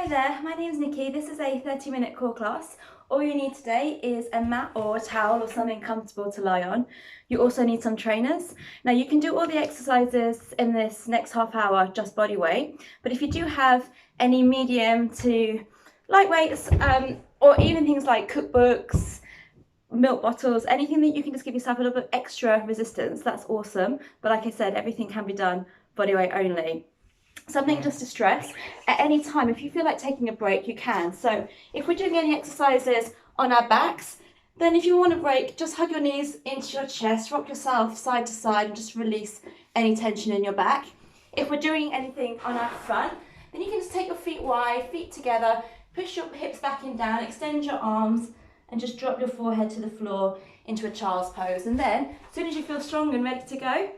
Hi there, my name's Nikki. This is a 30-minute core class. All you need today is a mat or a towel or something comfortable to lie on. You also need some trainers. Now you can do all the exercises in this next half hour just body weight, but if you do have any medium to light weights or even things like cookbooks, milk bottles, anything that you can just give yourself a little bit extra resistance, that's awesome. But like I said, everything can be done body weight only. Something just to stress, at any time, if you feel like taking a break, you can. So if we're doing any exercises on our backs, then if you want a break, just hug your knees into your chest, rock yourself side to side and just release any tension in your back. If we're doing anything on our front, then you can just take your feet wide, feet together, push your hips back and down, extend your arms and just drop your forehead to the floor into a child's pose. And then, as soon as you feel strong and ready to go,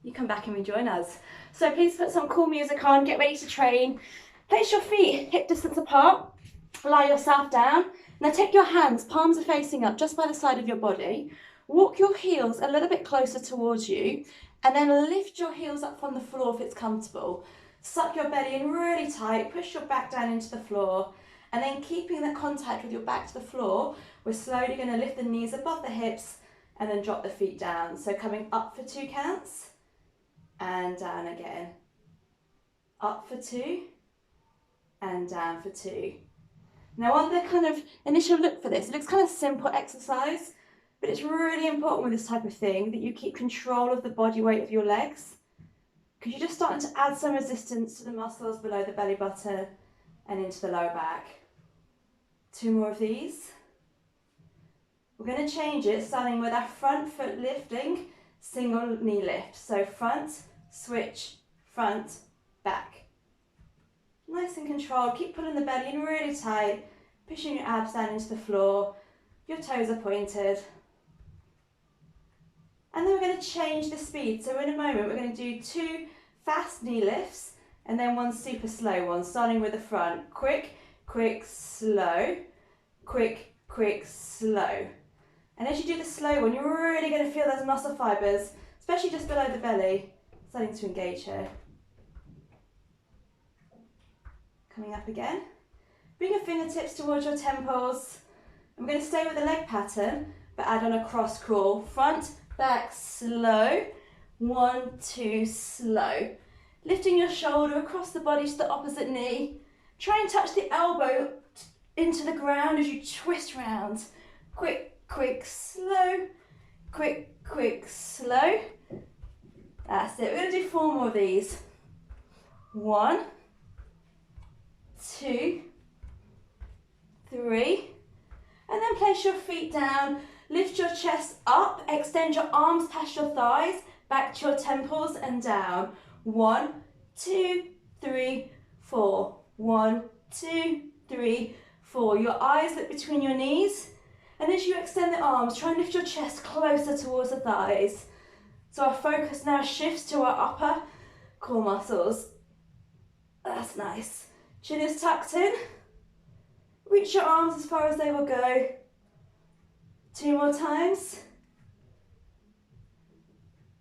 you come back and rejoin us. So please put some cool music on, get ready to train. Place your feet hip distance apart, lie yourself down. Now take your hands, palms are facing up just by the side of your body. Walk your heels a little bit closer towards you and then lift your heels up from the floor if it's comfortable. Suck your belly in really tight, push your back down into the floor and then keeping the contact with your back to the floor, we're slowly going to lift the knees above the hips and then drop the feet down. So coming up for 2 counts. And down again. Up for 2 and down for 2. Now on the kind of initial look for this, it looks kind of simple exercise, but it's really important with this type of thing that you keep control of the body weight of your legs, because you're just starting to add some resistance to the muscles below the belly button and into the lower back. 2 more of these. We're going to change it starting with our front foot lifting, single knee lift. So front, switch, front, back. Nice and controlled. Keep pulling the belly in really tight, pushing your abs down into the floor. Your toes are pointed. And then we're going to change the speed. So in a moment, we're going to do 2 fast knee lifts and then 1 super slow one, starting with the front. Quick, quick, slow. Quick, quick, slow. And as you do the slow one, you're really going to feel those muscle fibres, especially just below the belly, starting to engage here. Coming up again. Bring your fingertips towards your temples. And we're going to stay with the leg pattern, but add on a cross crawl. Front, back, slow. 1, 2, slow. Lifting your shoulder across the body to the opposite knee. Try and touch the elbow into the ground as you twist round. Quick, quick, slow, quick, quick, slow. That's it. We're going to do 4 more of these. 1, 2, 3. And then place your feet down. Lift your chest up. Extend your arms past your thighs. Back to your temples and down. 1, 2, 3, 4. 1, 2, 3, 4. Your eyes look between your knees. And as you extend the arms, try and lift your chest closer towards the thighs. So our focus now shifts to our upper core muscles. That's nice. Chin is tucked in. Reach your arms as far as they will go. 2 more times.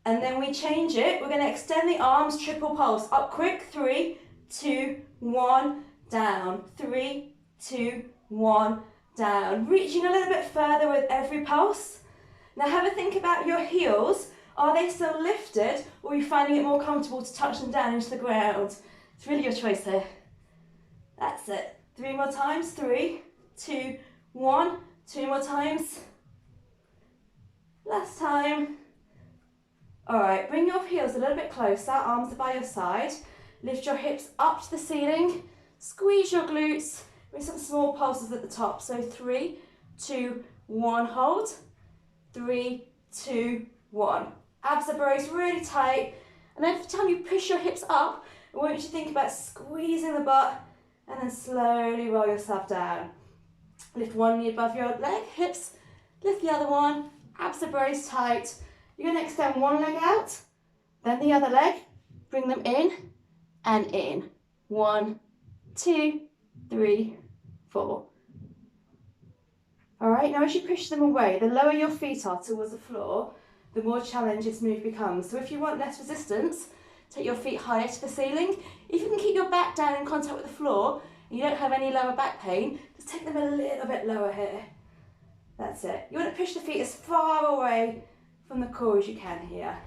And then we change it. We're going to extend the arms, triple pulse. Up quick, 3, 2, 1, down. 3, 2, 1, down. Reaching a little bit further with every pulse. Now have a think about your heels. Are they still lifted or are you finding it more comfortable to touch them down into the ground? It's really your choice here. That's it. 3 more times. 3, 2, 1. 2 more times. Last time. Alright, bring your heels a little bit closer. Arms are by your side. Lift your hips up to the ceiling. Squeeze your glutes. With some small pulses at the top. So 3, 2, 1, hold. 3, 2, 1. Abs are braced really tight. And then every time you push your hips up, I want you to think about squeezing the butt and then slowly roll yourself down. Lift one knee above your leg, hips, lift the other one, abs are braced tight. You're going to extend one leg out, then the other leg, bring them in and in. 1, 2, 3, 4. All right, now as you push them away, the lower your feet are towards the floor, the more challenge this move becomes. So if you want less resistance, take your feet higher to the ceiling. If you can keep your back down in contact with the floor, and you don't have any lower back pain, just take them a little bit lower here. That's it. You want to push the feet as far away from the core as you can here.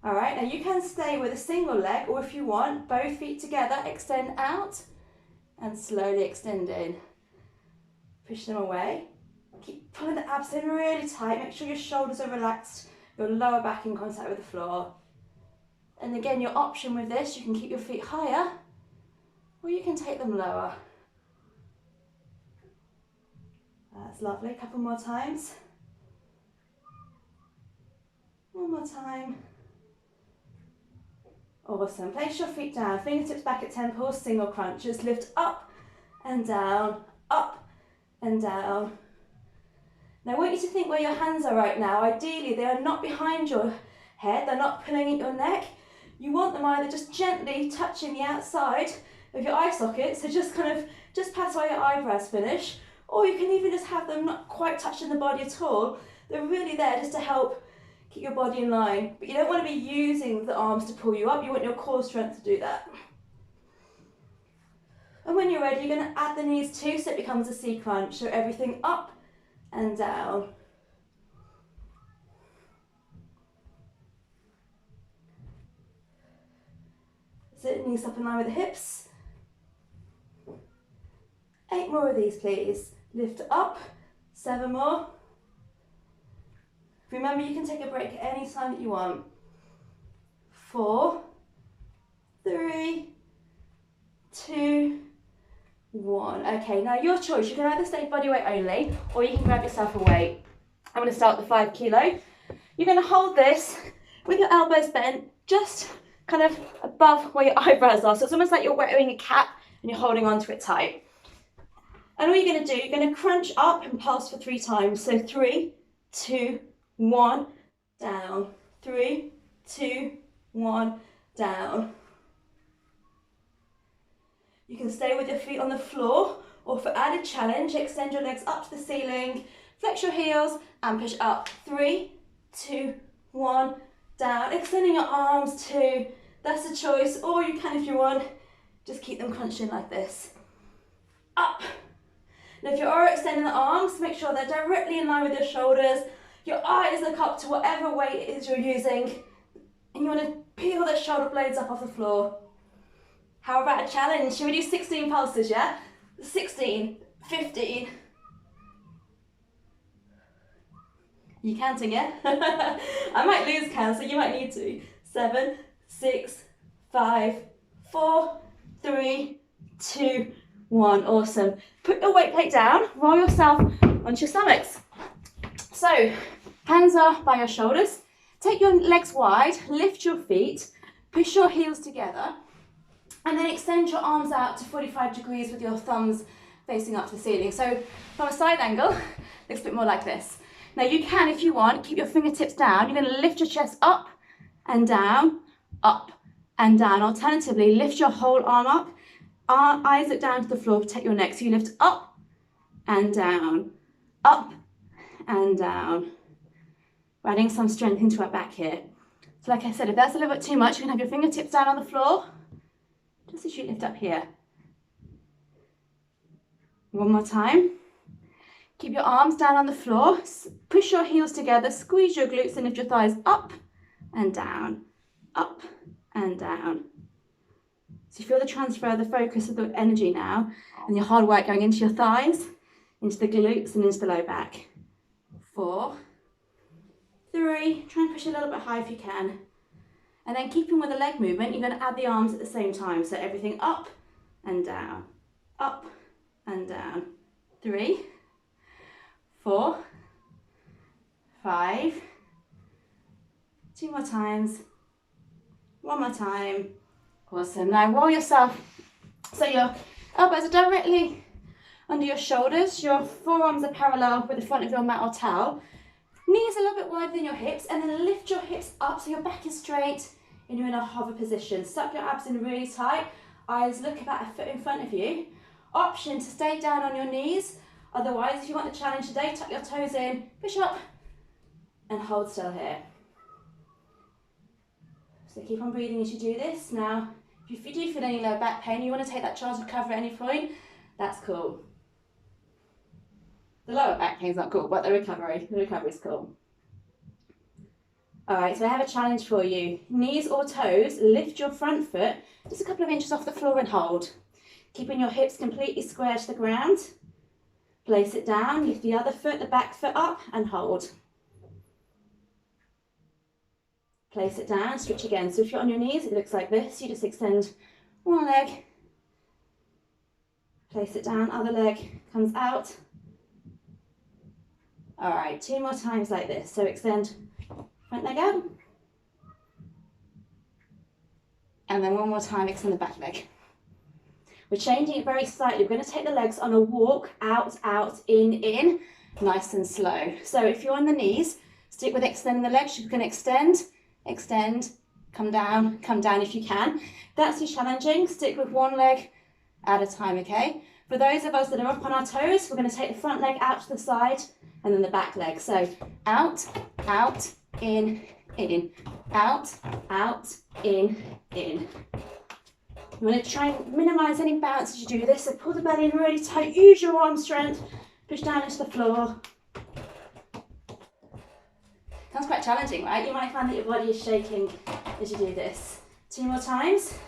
All right, now you can stay with a single leg, or if you want, both feet together, extend out and slowly extend in. Push them away. Keep pulling the abs in really tight. Make sure your shoulders are relaxed, your lower back in contact with the floor. And again, your option with this, you can keep your feet higher or you can take them lower. That's lovely. A couple more times. One more time. Awesome. Place your feet down, fingertips back at temples, single crunches. Lift up and down, up and down. Now I want you to think where your hands are right now. Ideally, they are not behind your head, they're not pulling at your neck. You want them either just gently touching the outside of your eye socket, so just past where your eyebrows finish, or you can even just have them not quite touching the body at all. They're really there just to help keep your body in line, but you don't want to be using the arms to pull you up, you want your core strength to do that. And when you're ready, you're going to add the knees too, so it becomes a C crunch, so everything up and down. Sit knees up in line with the hips. 8 more of these, please. Lift up, 7 more. Remember, you can take a break at any time that you want. 4, 3, 2, 1. Okay, now your choice. You can either stay body weight only, or you can grab yourself a weight. I'm going to start with 5 kilo. You're going to hold this with your elbows bent, just kind of above where your eyebrows are. So it's almost like you're wearing a cap and you're holding onto it tight. And all you're going to do, you're going to crunch up and pulse for 3 times. So 3, 2, 1, down. 3, 2, 1, down. You can stay with your feet on the floor, or for added challenge, extend your legs up to the ceiling, flex your heels and push up. 3, 2, 1, down. Extending your arms too, that's a choice, or you can, if you want, just keep them crunched in like this. Up. Now if you are extending the arms, make sure they're directly in line with your shoulders. Your eyes look up to whatever weight it is you're using, and you want to peel the shoulder blades up off the floor. How about a challenge? Should we do 16 pulses, yeah? 16, 15. You counting, yeah? I might lose count, so you might need to. 7, 6, 5, 4, 3, 2, 1. Awesome. Put your weight plate down, roll yourself onto your stomachs. So, hands are by your shoulders. Take your legs wide, lift your feet, push your heels together, and then extend your arms out to 45 degrees with your thumbs facing up to the ceiling. So from a side angle, looks a bit more like this. Now you can, if you want, keep your fingertips down. You're going to lift your chest up and down, up and down. Alternatively, lift your whole arm up. Our eyes look down to the floor, protect your neck. So you lift up and down, up and down. We're adding some strength into our back here. So like I said, if that's a little bit too much, you can have your fingertips down on the floor, just as you lift up here. One more time. Keep your arms down on the floor, push your heels together, squeeze your glutes and lift your thighs up and down, up and down. So you feel the transfer of the focus of the energy now, and your hard work going into your thighs, into the glutes and into the low back. 4, 3, try and push a little bit high if you can. And then keeping with the leg movement, you're going to add the arms at the same time. So everything up and down, up and down. 3, 4, 5, 2 more times, 1 more time. Awesome. Now roll yourself so your elbows are directly under your shoulders, your forearms are parallel with the front of your mat or towel, knees a little bit wider than your hips, and then lift your hips up so your back is straight and you're in a hover position. Suck your abs in really tight, eyes look about a foot in front of you. Option to stay down on your knees. Otherwise, if you want the challenge today, tuck your toes in, push up, and hold still here. So keep on breathing as you do this. Now, If you do feel any low back pain, you want to take that chance to recover at any point, that's cool. The lower back pain's not cool, but the recovery's cool. All right, so I have a challenge for you. Knees or toes, lift your front foot just a couple of inches off the floor and hold. Keeping your hips completely square to the ground. Place it down, lift the other foot, the back foot up and hold. Place it down, switch again. So if you're on your knees, it looks like this. You just extend one leg, place it down, other leg comes out. All right, 2 more times like this. So extend front leg out. And then 1 more time, extend the back leg. We're changing it very slightly. We're going to take the legs on a walk, out, out, in, nice and slow. So if you're on the knees, stick with extending the legs. You're going to extend, extend, come down if you can. That's too challenging. Stick with one leg at a time, okay? For those of us that are up on our toes, we're going to take the front leg out to the side and then the back leg. So out, out, in, out, out, in. You want to try and minimise any bounce as you do this. So pull the belly in really tight, use your arm strength, push down into the floor. Sounds quite challenging, right? You might find that your body is shaking as you do this. 2 more times.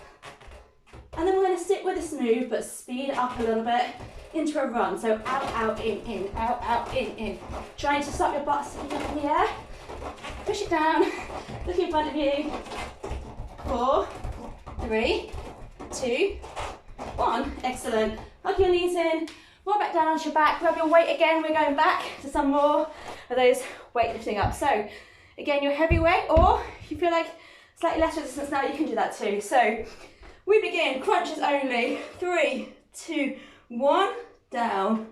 And then we're going to stick with this move, but speed it up a little bit into a run. So out, out, in, out, out, in. Trying to stop your butt sticking up in the air. Push it down, look in front of you. 4, 3, 2, 1. Excellent. Hug your knees in, roll back down onto your back, grab your weight again. We're going back to some more of those weightlifting up. So again, your heavy weight, or if you feel like slightly less resistance now, you can do that too. So we begin, crunches only. 3, 2, 1, down.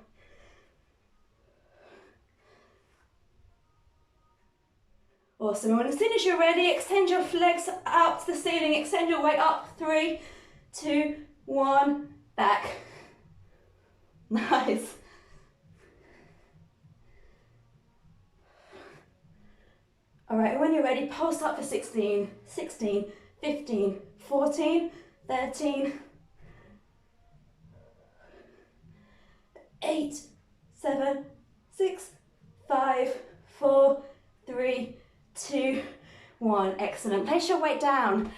Awesome. And as soon as you're ready, extend your legs out to the ceiling, extend your weight up. 3, 2, 1, back. Nice. All right, when you're ready, pulse up for 16, 16, 15, 14, 13, 8, 7, 6, 5, 4, 3, 2, 1. Excellent. Place your weight down.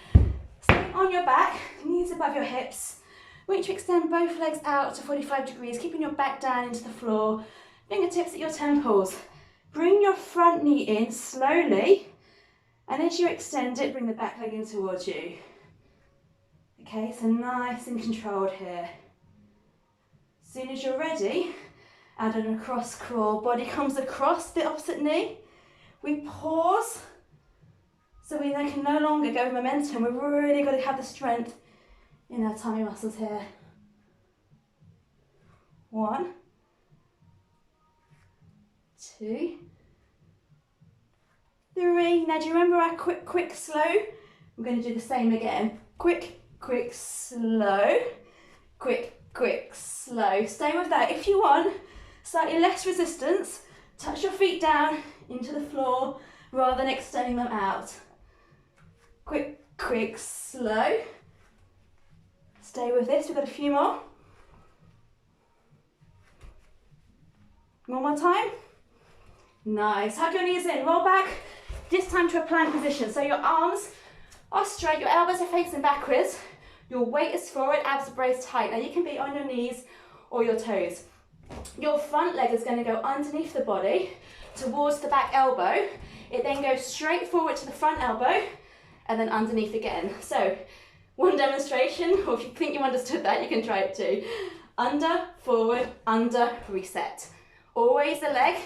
Stay on your back, knees above your hips. I want you to extend both legs out to 45 degrees, keeping your back down into the floor, fingertips at your temples. Bring your front knee in slowly, and as you extend it, bring the back leg in towards you. Okay, so nice and controlled here. As soon as you're ready, add an across crawl. Body comes across the opposite knee. We pause, so we then can no longer go with momentum. We've really got to have the strength in our tummy muscles here. 1, 2, 3. Now do you remember our quick, quick, slow? We're going to do the same again. Quick, quick, slow. Quick, quick, slow. Stay with that. If you want slightly less resistance, touch your feet down into the floor rather than extending them out. Quick, quick, slow. Stay with this. We've got a few more. One more time. Nice. Hug your knees in. Roll back. This time to a plank position. So your arms are straight. Your elbows are facing backwards. Your weight is forward. Abs are braced tight. Now you can be on your knees or your toes. Your front leg is going to go underneath the body towards the back elbow. It then goes straight forward to the front elbow and then underneath again. So one demonstration, or if you think you understood that, you can try it too. Under, forward, under, reset. Always the leg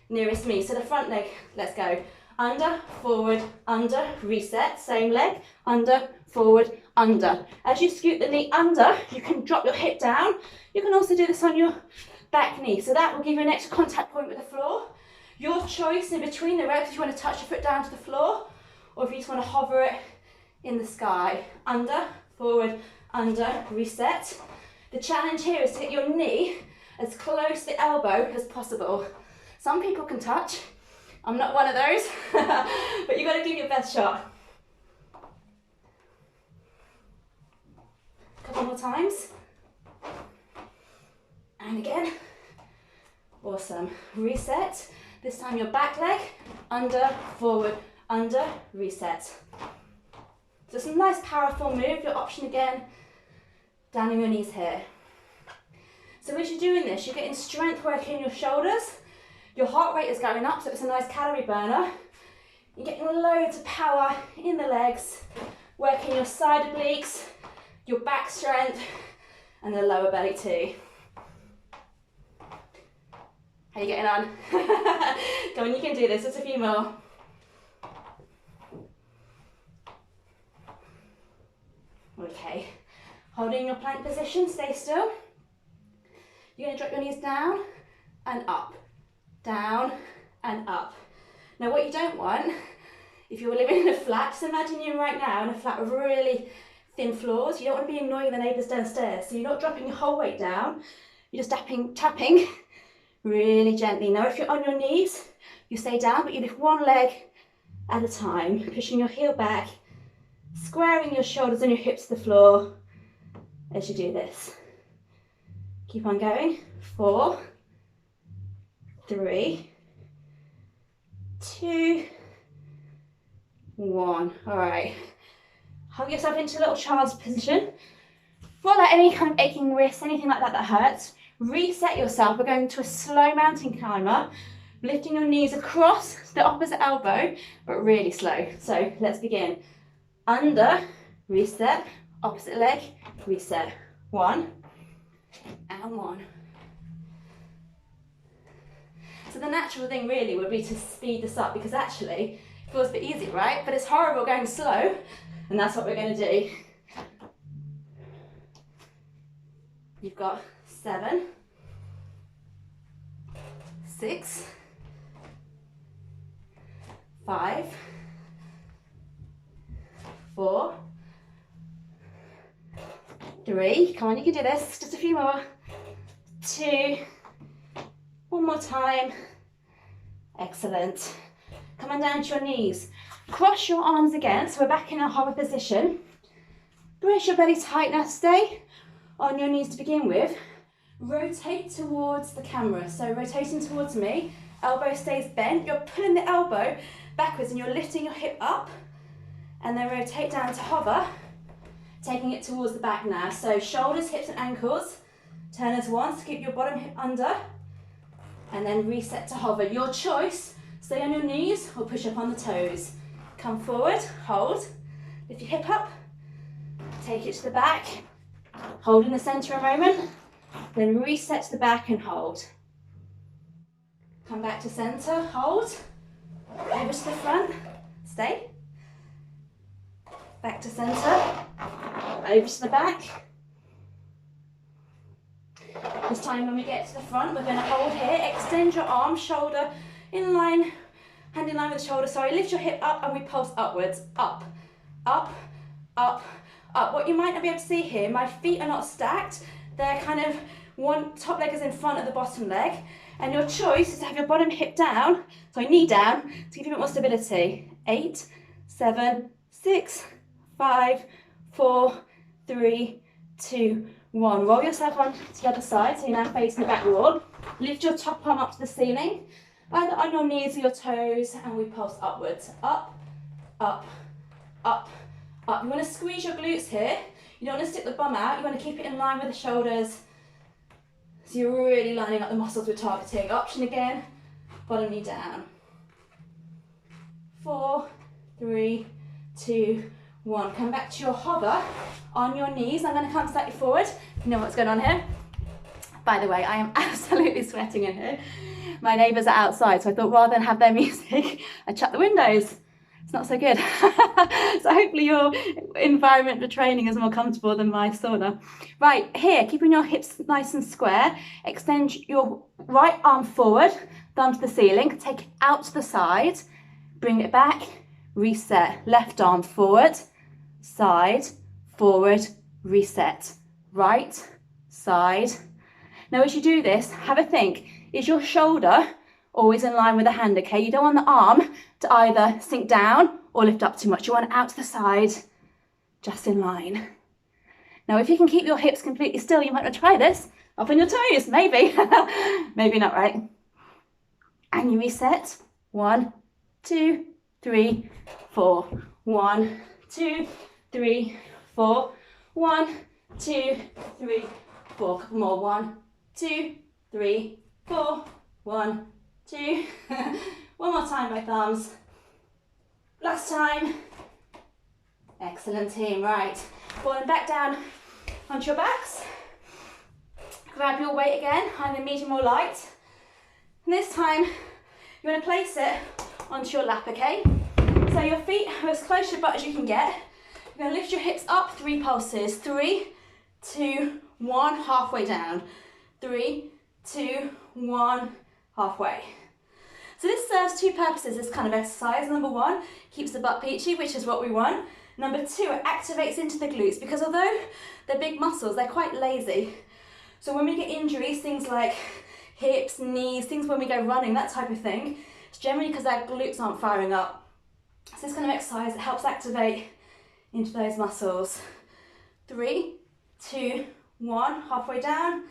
nearest me. So the front leg, let's go. Under, forward, under, reset. Same leg, under, forward, under. As you scoot the knee under, you can drop your hip down. You can also do this on your back knee. So that will give you an extra contact point with the floor. Your choice in between the reps, if you want to touch your foot down to the floor, or if you just want to hover it in the sky. Under, forward, under, reset. The challenge here is to get your knee as close to the elbow as possible. Some people can touch. I'm not one of those, but you've got to give your best shot. Couple more times. And again. Awesome. Reset. This time your back leg, under, forward, under, reset. So it's a nice powerful move. Your option again, down on your knees here. So as you're doing this, you're getting strength working in your shoulders. Your heart rate is going up, so it's a nice calorie burner. You're getting loads of power in the legs, working your side obliques, your back strength, and the lower belly too. How are you getting on? Go on, you can do this, just a few more. Okay, holding your plank position, stay still. You're going to drop your knees down and up, down and up. Now what you don't want, if you're living in a flat, just imagine you right now in a flat with really thin floors. You don't want to be annoying the neighbours downstairs, so you're not dropping your whole weight down, you're just tapping really gently. Now if you're on your knees, you stay down, but you lift one leg at a time, pushing your heel back, squaring your shoulders and your hips to the floor as you do this. Keep on going. 4, 3, 2, 1. All right. Hug yourself into a little child's position. Not let any kind of aching wrists, anything like that that hurts. Reset yourself. We're going to a slow mountain climber, lifting your knees across the opposite elbow, but really slow. So let's begin. Under, reset, opposite leg, reset. 1 and 1. So the natural thing really would be to speed this up, because actually it feels a bit easy, right? But it's horrible going slow, and that's what we're going to do. You've got 7, 6, 5, 4, 3, come on, you can do this, just a few more, 2, one more time, excellent. Come on down to your knees, cross your arms again, so we're back in a hover position. Brace your belly tight now, stay on your knees to begin with. Rotate towards the camera, so rotating towards me, elbow stays bent, you're pulling the elbow backwards and you're lifting your hip up, and then rotate down to hover, taking it towards the back now. So shoulders, hips and ankles, turn as one, so keep your bottom hip under, and then reset to hover. Your choice, stay on your knees or push up on the toes. Come forward, hold, lift your hip up, take it to the back, hold in the centre a moment, then reset to the back and hold. Come back to centre, hold, over to the front, stay, back to centre, over to the back. This time when we get to the front, we're going to hold here, extend your arm, shoulder in line, hand in line with the shoulder, sorry, lift your hip up and we pulse upwards, up, up, up, up. What you might not be able to see here, my feet are not stacked, they're kind of one top leg is in front of the bottom leg, and your choice is to have your bottom hip down, sorry, knee down, to give you a bit more stability. 8, 7, 6, 5, 4, 3, 2, 1. Roll yourself on to the other side, so you're now facing the back wall. Lift your top arm up to the ceiling, either on your knees or your toes, and we pulse upwards. Up, up, up, up. You want to squeeze your glutes here. You don't want to stick the bum out. You want to keep it in line with the shoulders. So you're really lining up the muscles we're targeting. Option again, bottom knee down. 4, 3, 2, 1. Come back to your hover on your knees. I'm going to come slightly forward. You know what's going on here? By the way, I am absolutely sweating in here. My neighbours are outside, so I thought rather than have their music, I'd shut the windows. It's not so good. So hopefully your environment for training is more comfortable than my sauna. Right, here, keeping your hips nice and square, extend your right arm forward, thumb to the ceiling, take it out to the side, bring it back, reset, left arm forward, side, forward, reset, right, side. Now as you do this, have a think, is your shoulder always in line with the hand, okay? You don't want the arm to either sink down or lift up too much. You want it out to the side, just in line. Now, if you can keep your hips completely still, you might want to try this. Up on your toes, maybe. Maybe not, right? And you reset. 1, 2, 3, 4. 1, 2, 3, 4. 1, 2, 3, 4. Couple more. 1, 2, 3, 4. 1, 2. One more time by thumbs. Last time. Excellent, team. Right. Falling back down onto your backs. Grab your weight again, either medium or light. And this time, you want to place it onto your lap, okay? So your feet are as close to your butt as you can get. You're going to lift your hips up, 3 pulses. 3, 2, 1, halfway down. 3, 2, 1, halfway. So this serves 2 purposes, this kind of exercise. Number 1, keeps the butt peachy, which is what we want. Number 2, it activates into the glutes, because although they're big muscles, they're quite lazy. So when we get injuries, things like hips, knees, things when we go running, that type of thing, it's generally because our glutes aren't firing up. So this kind of exercise, it helps activate into those muscles. 3, 2, 1, halfway down.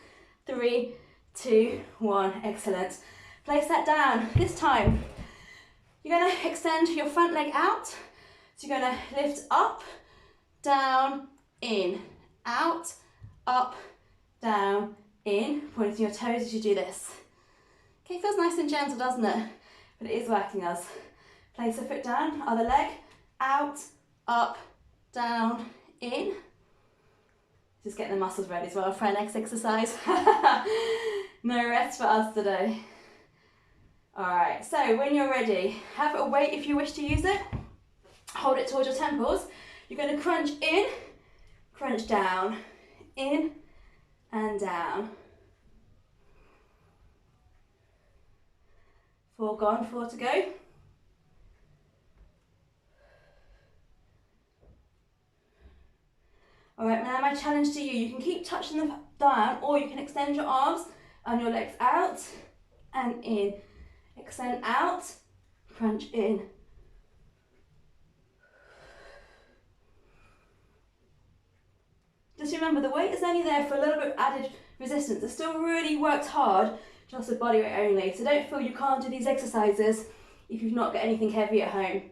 3, 2, 1, excellent. Place that down. This time, you're going to extend your front leg out. So you're going to lift up, down, in, out, up, down, in, pointing to your toes as you do this. Okay, feels nice and gentle, doesn't it? But it is working us. Place the foot down, other leg, out, up, down, in. Just get the muscles ready as well for our next exercise. No rest for us today. All right, so when you're ready, have a weight if you wish to use it. Hold it towards your temples. You're going to crunch in, crunch down, in and down. 4 gone, 4 to go. All right, now my challenge to you, you can keep touching them down, or you can extend your arms and your legs out and in. Extend out, crunch in. Just remember, the weight is only there for a little bit of added resistance. It still really works hard, just with body weight only. So don't feel you can't do these exercises if you've not got anything heavy at home.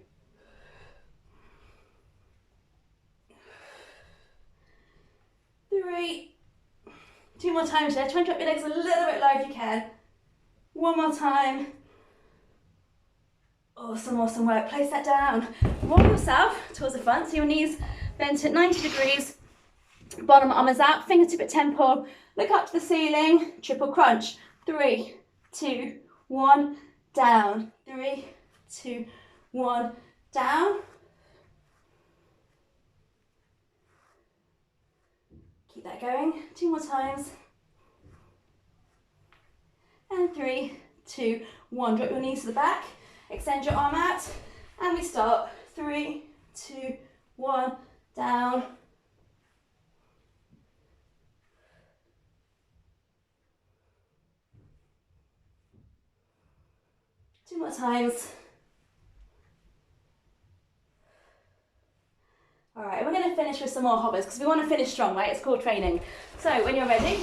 3. 2 more times there. Try and drop your legs a little bit low if you can. 1 more time. Awesome, awesome work. Place that down. Roll yourself towards the front, so your knees bent at 90 degrees. Bottom arm is out, fingertip at temple. Look up to the ceiling. Triple crunch. 3, 2, 1, down. 3, 2, 1, down. Keep that going. 2 more times. And 3, 2, 1. Drop your knees to the back. Extend your arm out. And we start. 3, 2, 1, down. Two more times. All right, we're going to finish with some more hoppers because we want to finish strong, right? It's called training. So when you're ready,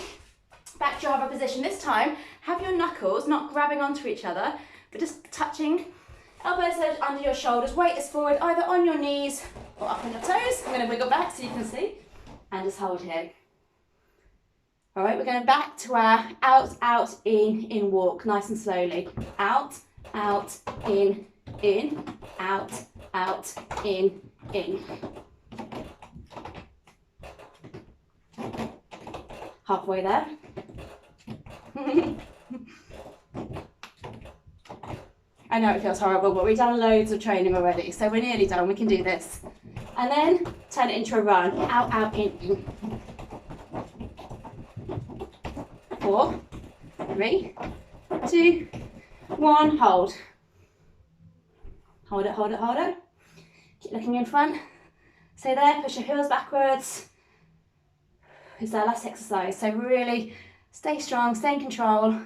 back to your hover position. This time, have your knuckles not grabbing onto each other, but just touching. Elbows under your shoulders. Weight is forward, either on your knees or up on your toes. I'm going to wiggle back so you can see. And just hold here. All right, we're going back to our out, out, in walk. Nice and slowly. Out, out, in, out, out, in. Halfway there. I know it feels horrible, but we've done loads of training already, so we're nearly done. We can do this. And then turn it into a run. Out, out, in. 4, 3, 2, 1, hold. Hold it, hold it, hold it. Keep looking in front. Stay there, push your heels backwards. It's our last exercise, so really stay strong, stay in control.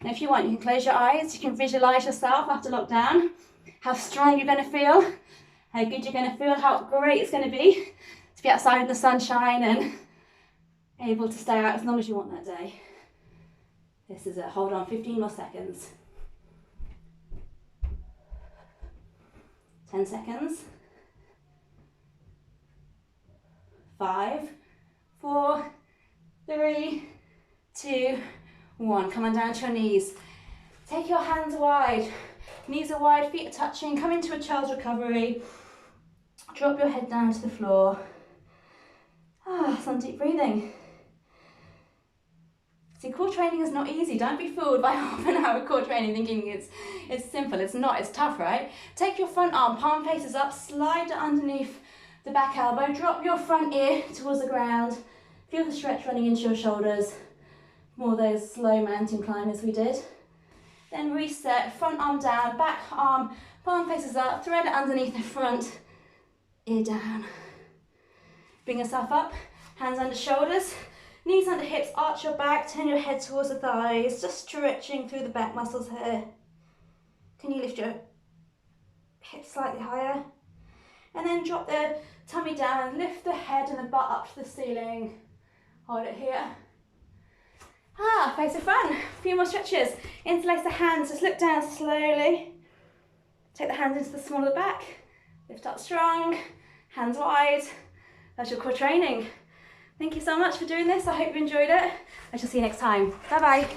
And if you want, you can close your eyes, you can visualise yourself after lockdown, how strong you're going to feel, how good you're going to feel, how great it's going to be to be outside in the sunshine and able to stay out as long as you want that day. This is it. Hold on, 15 more seconds. 10 seconds. 5, 4, 3, 2, 1. Come on down to your knees. Take your hands wide. Knees are wide, feet are touching. Come into a child's recovery. Drop your head down to the floor. Some deep breathing. See, core training is not easy. Don't be fooled by half an hour core training thinking it's simple. It's not. It's tough, right? Take your front arm, palm faces up, slide it underneath the back elbow. Drop your front ear towards the ground. Feel the stretch running into your shoulders. More those slow mountain climbers we did. Then reset, front arm down, back arm, palm faces up, thread it underneath the front, ear down. Bring yourself up, hands under shoulders, knees under hips, arch your back, turn your head towards the thighs, just stretching through the back muscles here. Can you lift your hips slightly higher? And then drop the tummy down, lift the head and the butt up to the ceiling. Hold it here. Face the front. A few more stretches. Interlace the hands, just look down slowly. Take the hands into the small of the back. Lift up strong, hands wide. That's your core training. Thank you so much for doing this. I hope you enjoyed it. I shall see you next time. Bye bye.